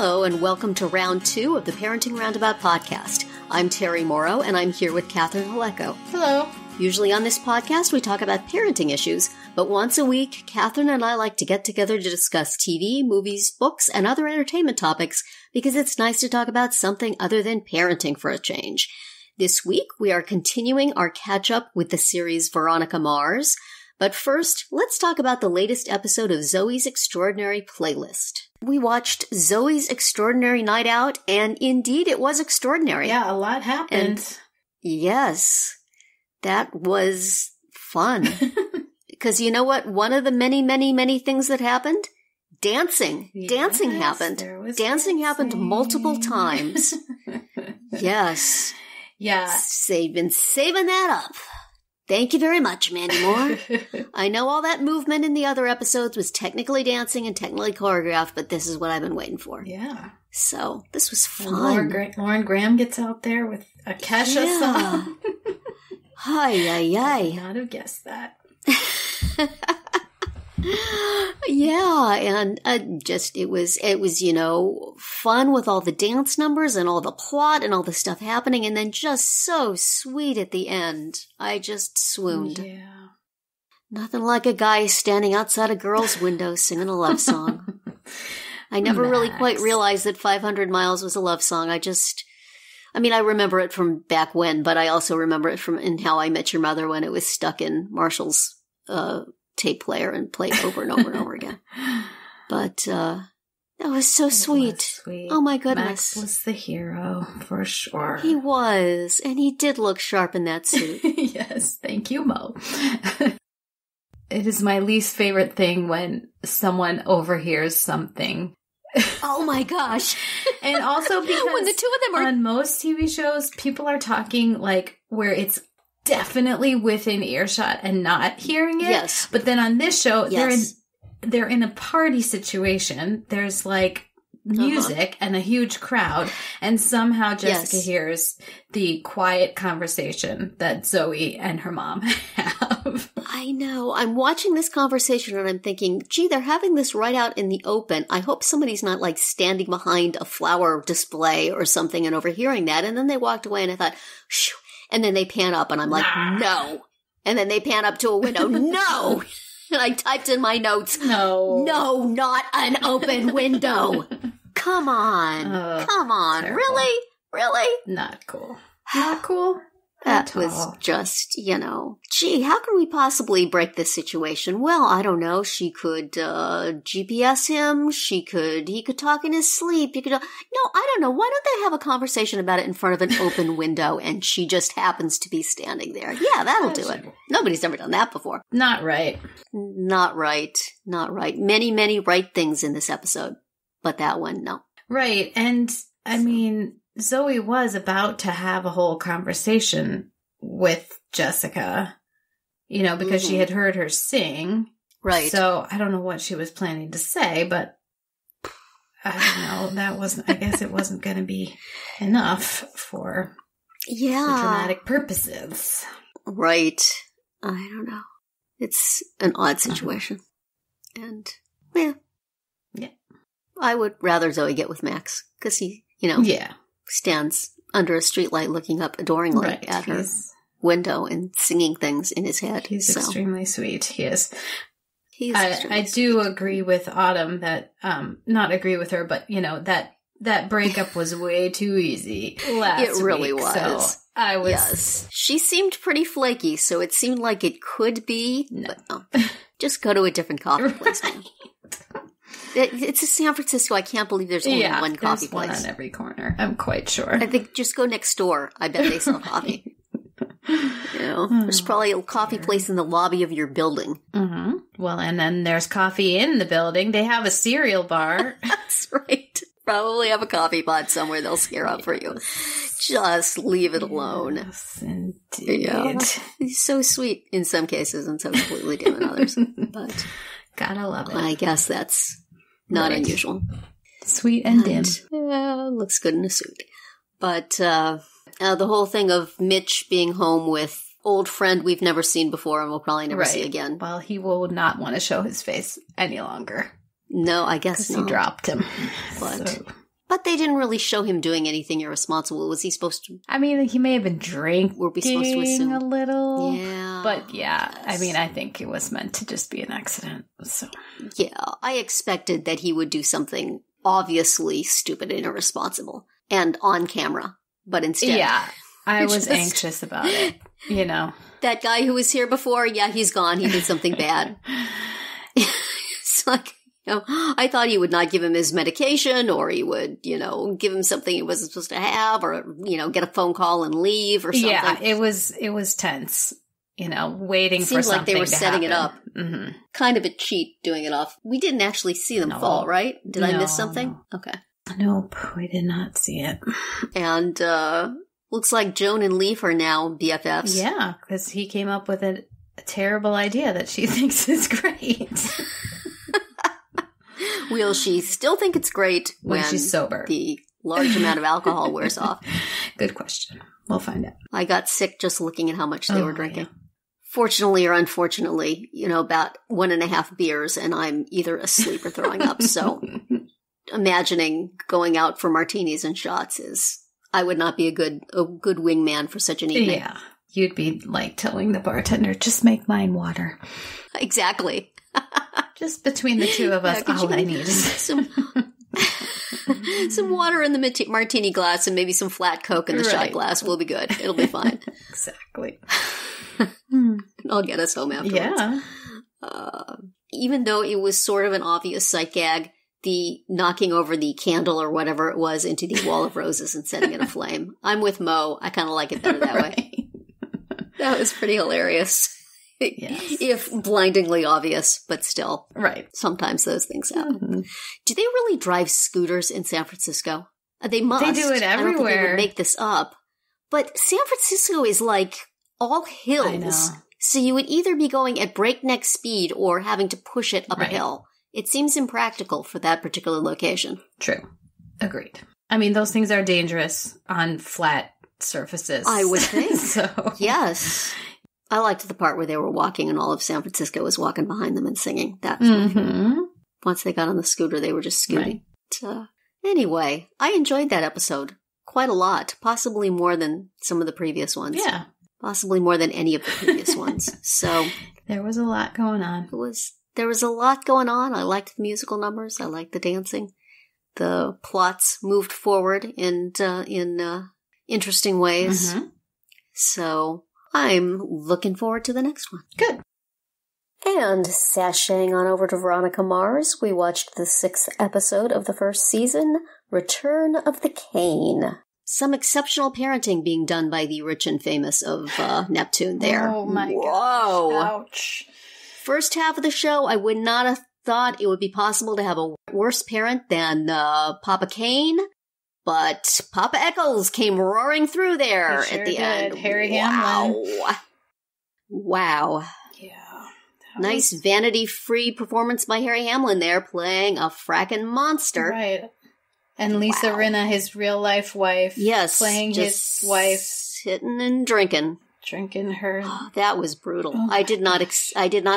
Hello, and welcome to round 2 of the Parenting Roundabout podcast. I'm Terry Morrow, and I'm here with Catherine Haleko. Hello. Usually on this podcast, we talk about parenting issues, but once a week, Catherine and I like to get together to discuss TV, movies, books, and other entertainment topics because it's nice to talk about something other than parenting for a change. This week, we are continuing our catch-up with the series Veronica Mars. But first, let's talk about the latest episode of Zoey's Extraordinary Playlist. We watched Zoey's Extraordinary Night Out, and indeed it was extraordinary. Yeah, a lot happened. And yes, that was fun. Because you know what? One of the many, many, many things that happened? Dancing. Yes, dancing happened. Dancing happened multiple times. Yes. Yeah. They've been saving that up. Thank you very much, Mandy Moore. I know all that movement in the other episodes was technically dancing and technically choreographed, but this is what I've been waiting for. Yeah. So, this was fun. Lauren Graham gets out there with a Kesha song. Hi, I would not have guessed that. Yeah, and it was, you know, fun with all the dance numbers and all the plot and all the stuff happening, and then just so sweet at the end. I just swooned. Yeah. Nothing like a guy standing outside a girl's window singing a love song. I never really quite realized that 500 Miles was a love song. I remember it from back when, but I also remember it from in How I Met Your Mother when it was stuck in Marshall's tape player and played over and over and over again. But that was so sweet. Oh my goodness. Max was the hero for sure. He was, and he did look sharp in that suit. Yes, thank you, Mo. It is my least favorite thing when someone overhears something. Oh my gosh. And also because when the two of them are on most TV shows, people are talking like where it's definitely within earshot and not hearing it. Yes. But then on this show, yes, they're in a party situation. There's like music and a huge crowd, and somehow Jessica hears the quiet conversation that Zoey and her mom have. I know. I'm watching this conversation and I'm thinking, gee, they're having this right out in the open. I hope somebody's not like standing behind a flower display or something and overhearing that. And then they walked away and I thought, shoo. And then they pan up and I'm like, no. And then they pan up to a window, no. And I typed in my notes, no, not an open window. Come on. Come on. Terrible. Really? Not cool. Not cool. That was just, you know, gee, how could we possibly break this situation? Well, I don't know. She could GPS him. He could talk in his sleep. No, I don't know. Why don't they have a conversation about it in front of an open window and she just happens to be standing there? Yeah, that'll do it. Nobody's ever done that before. Not right. Not right. Many, many right things in this episode, but that one, no. Right. And I mean, Zoey was about to have a whole conversation with Jessica, you know, because she had heard her sing. Right. So I don't know what she was planning to say, but I don't know. I guess it wasn't going to be enough for the dramatic purposes. Right. I don't know. It's an odd situation. And, yeah. I would rather Zoey get with Max because he, you know. Yeah. Stands under a streetlight looking up adoringly at her window and singing things in his head. He's extremely sweet. He is. I do agree with Autumn that, not agree with her, but, you know, that breakup was way too easy last week. It really was. So I was. Yes. She seemed pretty flaky, so it seemed like it could be. No. But no. Just go to a different coffee place now. It's a San Francisco. I can't believe there's only one coffee place. One on every corner. I'm quite sure. I think just go next door. I bet they sell coffee. You know, there's probably a coffee place in the lobby of your building. Mm-hmm. Well, and then there's coffee in the building. They have a cereal bar. That's right. Probably have a coffee pot somewhere they'll scare up for you. Just leave it alone. Yes, indeed. Yeah. He's so sweet in some cases and so completely dim in others. But gotta love it. I guess that's not unusual. Sweet and dim. Looks good in a suit. But the whole thing of Mitch being home with old friend we've never seen before and we'll probably never see again. Well, he will not want to show his face any longer. No, I guess not. He dropped him. But But they didn't really show him doing anything irresponsible. Was he supposed to? I mean, he may have been drinking Were we supposed to assume? a little. Yeah. But yeah, I mean, I think it was meant to just be an accident. So yeah, I expected that he would do something obviously stupid and irresponsible and on camera. But instead... Yeah, I was anxious about it, you know. That guy who was here before, yeah, he's gone. He did something bad. It's like... I thought he would not give him his medication, or he would, give him something he wasn't supposed to have, or, get a phone call and leave or something. Yeah, it was tense, waiting for something to happen. Seems like they were setting it up. Mm-hmm. Kind of a cheat doing it off. We didn't actually see them fall, right? Did I miss something? No. Okay. Nope, we did not see it. And looks like Joan and Leaf are now BFFs. Yeah, because he came up with a terrible idea that she thinks is great. Will she still think it's great when she's sober? The large amount of alcohol wears off? Good question. We'll find out. I got sick just looking at how much they were drinking. Yeah. Fortunately or unfortunately, about 1.5 beers and I'm either asleep or throwing up. So imagining going out for martinis and shots I would not be a good wingman for such an evening. Yeah. You'd be like telling the bartender, just make mine water. Exactly. Just between the two of us, all I need is some water in the martini glass and maybe some flat Coke in the shot glass. We'll be good. It'll be fine. Exactly. I'll get us home afterwards. Yeah. Even though it was sort of an obvious sight gag, the knocking over the candle or whatever it was into the wall of roses and setting it aflame. I'm with Mo. I kind of like it better that way. That was pretty hilarious. Yes. If blindingly obvious, but still. Right. Sometimes those things happen. Mm-hmm. Do they really drive scooters in San Francisco? They must. They do it everywhere. I don't think they would make this up. But San Francisco is like all hills. I know. So you would either be going at breakneck speed or having to push it up a hill. It seems impractical for that particular location. True. Agreed. I mean, those things are dangerous on flat surfaces. I would think. So. Yes. I liked the part where they were walking and all of San Francisco was walking behind them and singing. That was my favorite. Once they got on the scooter, they were just scooting. Right. Anyway, I enjoyed that episode quite a lot. Possibly more than some of the previous ones. Yeah. Possibly more than any of the previous ones. So there was a lot going on. There was a lot going on. I liked the musical numbers. I liked the dancing. The plots moved forward in interesting ways. Mm-hmm. So I'm looking forward to the next one. Good. And sashaying on over to Veronica Mars, we watched the 6th episode of the first season, Return of the Kane. Some exceptional parenting being done by the rich and famous of Neptune there. Oh my gosh. Ouch. First half of the show, I would not have thought it would be possible to have a worse parent than Papa Kane. But Papa Eccles came roaring through there at the end. Harry Hamlin. Wow. Yeah. Nice vanity-free performance by Harry Hamlin there, playing a frackin' monster. Right. And Lisa Rinna, his real-life wife. Yes. Playing his wife. Sitting and drinking. Drinking her. That was brutal. I did not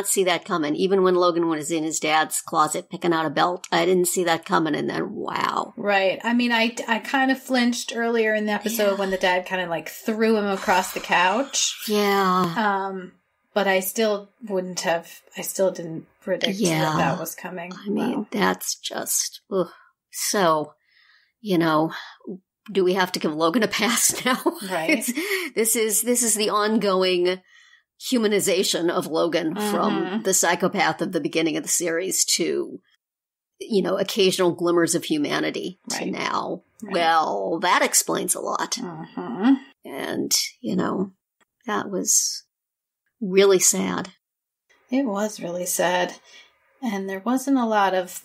see that coming. Even when Logan was in his dad's closet picking out a belt, I didn't see that coming. And then, wow. Right. I mean, I kind of flinched earlier in the episode when the dad kind of like threw him across the couch. Yeah. But I still didn't predict that was coming. I mean, that's just, ugh. So, do we have to give Logan a pass now? Right. This is the ongoing humanization of Logan from the psychopath of the beginning of the series to, occasional glimmers of humanity to now. Right. Well, that explains a lot. Mm-hmm. And, that was really sad. It was really sad. And there wasn't a lot of,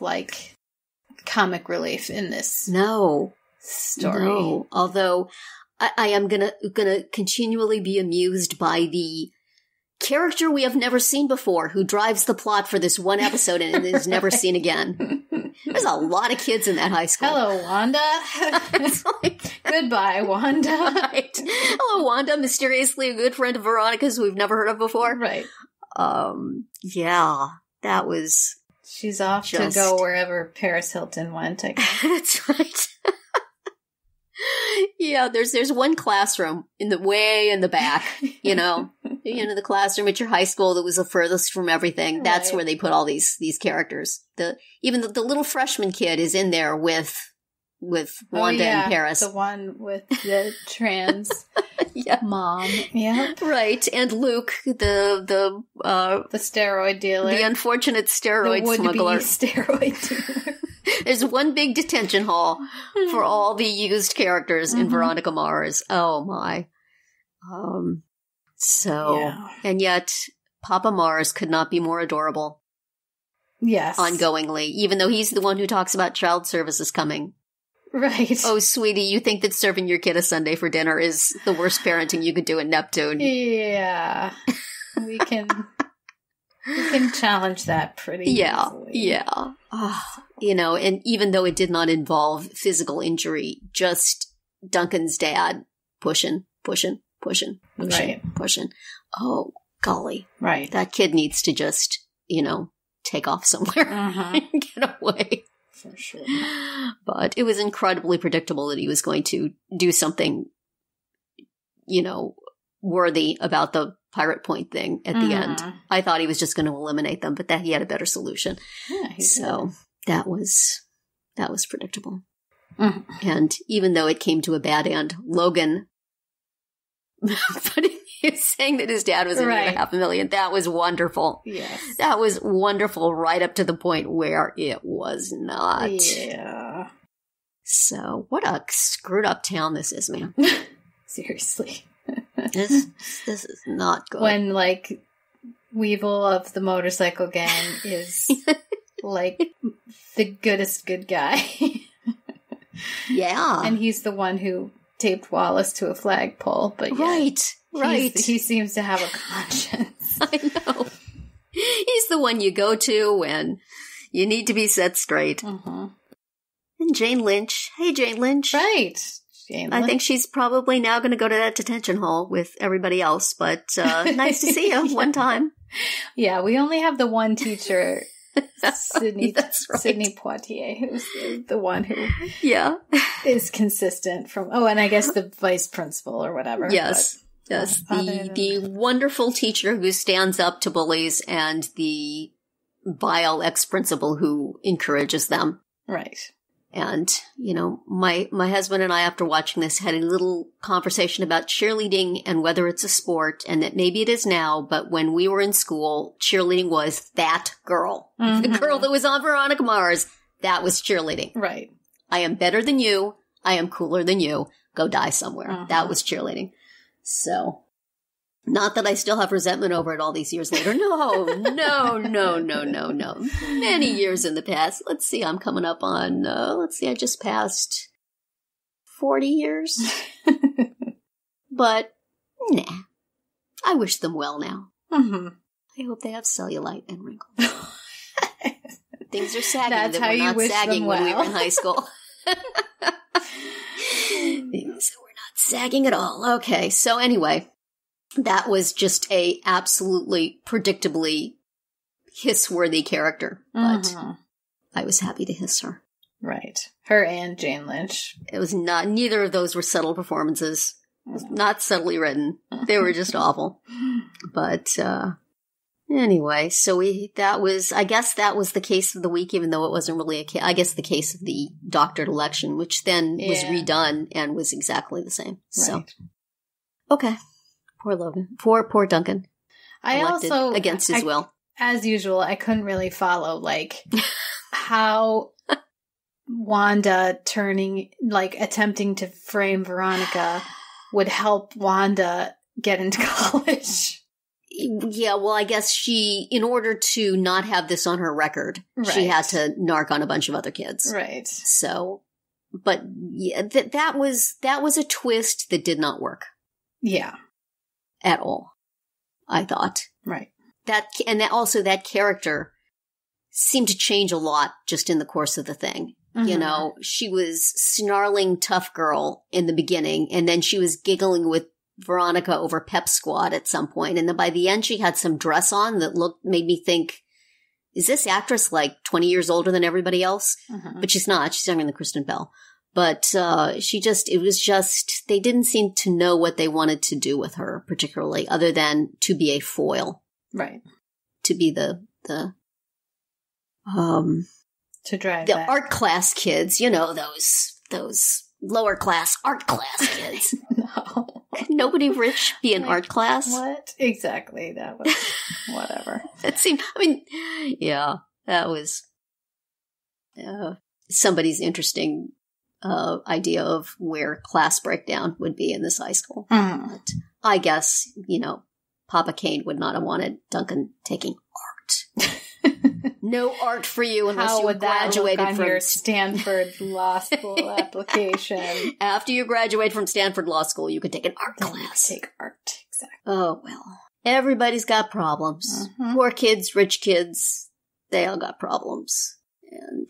comic relief in this. No. Story. No, although I am gonna continually be amused by the character we have never seen before who drives the plot for this one episode and is never seen again. There's a lot of kids in that high school. Hello, Wanda. Goodbye, Wanda. Right. Hello, Wanda, mysteriously a good friend of Veronica's who we've never heard of before. Right. Yeah, that was... She's off to go wherever Paris Hilton went, I guess. That's right. Yeah, there's one classroom way in the back, the classroom at your high school that was the furthest from everything. That's where they put all these characters. Even the little freshman kid is in there with Wanda and Paris. The one with the trans mom. Yeah. Right. And Luke, the steroid dealer. The unfortunate steroid smuggler. Steroid dealer. There's one big detention hall for all the used characters in Veronica Mars. Oh my. And yet Papa Mars could not be more adorable. Yes. Ongoingly, even though he's the one who talks about child services coming. Right. Oh, sweetie, you think that serving your kid a sundae for dinner is the worst parenting you could do in Neptune? Yeah. We can challenge that pretty easily. Yeah. And even though it did not involve physical injury, just Duncan's dad pushing. Oh, golly. Right. That kid needs to just, take off somewhere and get away. For sure. But it was incredibly predictable that he was going to do something, worthy about the Pirate Point thing at the end. I thought he was just going to eliminate them, but that he had a better solution. Yeah, so that was predictable. And even though it came to a bad end, Logan, but he was saying that his dad was in $500,000. That was wonderful. Yes. That was wonderful right up to the point where it was not. Yeah. So what a screwed up town this is, man. Seriously. This is not good. When, Weevil of the motorcycle gang is, the goodest good guy. Yeah. And he's the one who taped Wallace to a flagpole, but right. He seems to have a conscience. I know. He's the one you go to when you need to be set straight. And Jane Lynch. Hey, Jane Lynch. Right. Jane Lynch. I think she's probably now going to go to that detention hall with everybody else, but nice to see you one time. Yeah, we only have the one teacher, Sydney Poitier, who's the one who is consistent from, and I guess the vice principal or whatever. Yes. Yes, the wonderful teacher who stands up to bullies and the vile ex-principal who encourages them. Right. And, my husband and I, after watching this, had a little conversation about cheerleading and whether it's a sport, and that maybe it is now, but when we were in school, cheerleading was that girl. The girl that was on Veronica Mars, that was cheerleading. Right. I am better than you. I am cooler than you. Go die somewhere. That was cheerleading. So, not that I still have resentment over it all these years later. No. Many years in the past. Let's see, I'm coming up on, I just passed 40 years. But, nah. I wish them well now. I hope they have cellulite and wrinkles. Things are sagging. That's how you wish sagging them well. when we were in high school. So we're not sagging at all. Okay, so anyway, that was just a absolutely predictably hiss-worthy character, but I was happy to hiss her. Right. Her and Jane Lynch. It was not, neither of those were subtle performances. It was not subtly written. They were just awful. But, anyway, so I guess that was the case of the week, even though it wasn't really I guess the case of the doctored election, which then was redone and was exactly the same. Right. So, okay. Poor Logan. Poor Duncan. I also, against his will. As usual, I couldn't really follow, how Wanda attempting to frame Veronica would help Wanda get into college. Yeah, well, I guess in order to not have this on her record, she had to narc on a bunch of other kids. Right. So, but yeah, that was a twist that did not work. Yeah. At all, I thought. Right. That character seemed to change a lot just in the course of the thing. She was snarling tough girl in the beginning, and then she was giggling with Veronica over Pep Squad at some point, and then by the end she had some dress on that made me think, is this actress 20 years older than everybody else? But she's not. She's younger than Kristen Bell. But they didn't seem to know what they wanted to do with her, particularly, other than to be a foil. Right. To be the to drive the that. art class kids, those lower class art class kids. No. Could nobody rich be in art class? What? Exactly. That was whatever. That seemed, that was somebody's interesting idea of where class breakdown would be in this high school. Mm. But I guess, Papa Kane would not have wanted Duncan taking art. No art for you unless you graduated from your Stanford Law School application. After you graduate from Stanford Law School, you could take an art class. Take art, exactly. Oh, well. Everybody's got problems. Mm-hmm. Poor kids, rich kids, they all got problems. And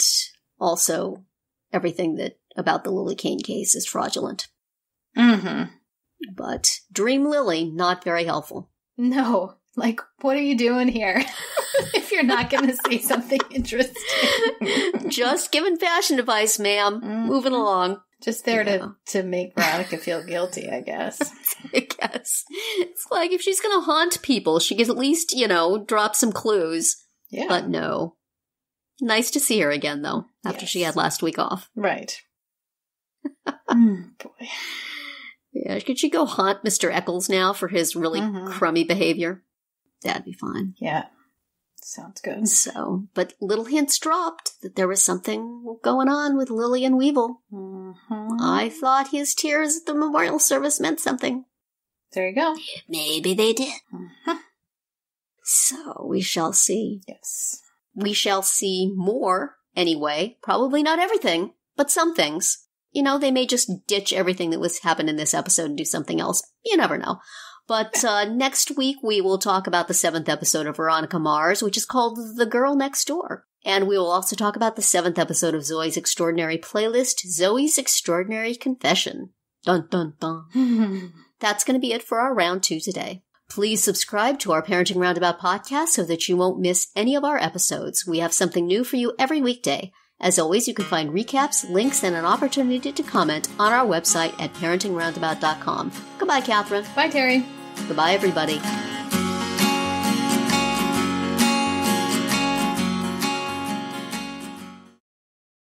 also, everything about the Lily Kane case is fraudulent. Mm-hmm. But Dream Lily, not very helpful. No. Like, what are you doing here? If you're not going to say something interesting. Just giving fashion advice, ma'am. Mm-hmm. Moving along. Just there to make Veronica feel guilty, I guess. I guess. It's like if she's going to haunt people, she could at least, drop some clues. Yeah. But no. Nice to see her again, though, after she had last week off. Right. Boy. Yeah, could she go haunt Mr. Eccles now for his really crummy behavior? That'd be fine. Yeah. Sounds good. So, but little hints dropped that there was something going on with Lily and Weevil. Mm-hmm. I thought his tears at the memorial service meant something. There you go. Maybe they did. Mm-hmm. So, we shall see. Yes. We shall see more, anyway. Probably not everything, but some things. They may just ditch everything that was happened in this episode and do something else. You never know. But next week, we will talk about the 7th episode of Veronica Mars, which is called The Girl Next Door. And we will also talk about the 7th episode of Zoey's Extraordinary Playlist, Zoey's Extraordinary Confession. Dun, dun, dun. That's going to be it for our round 2 today. Please subscribe to our Parenting Roundabout podcast so that you won't miss any of our episodes. We have something new for you every weekday. As always, you can find recaps, links, and an opportunity to comment on our website at parentingroundabout.com. Goodbye, Catherine. Bye, Terry. Goodbye, everybody.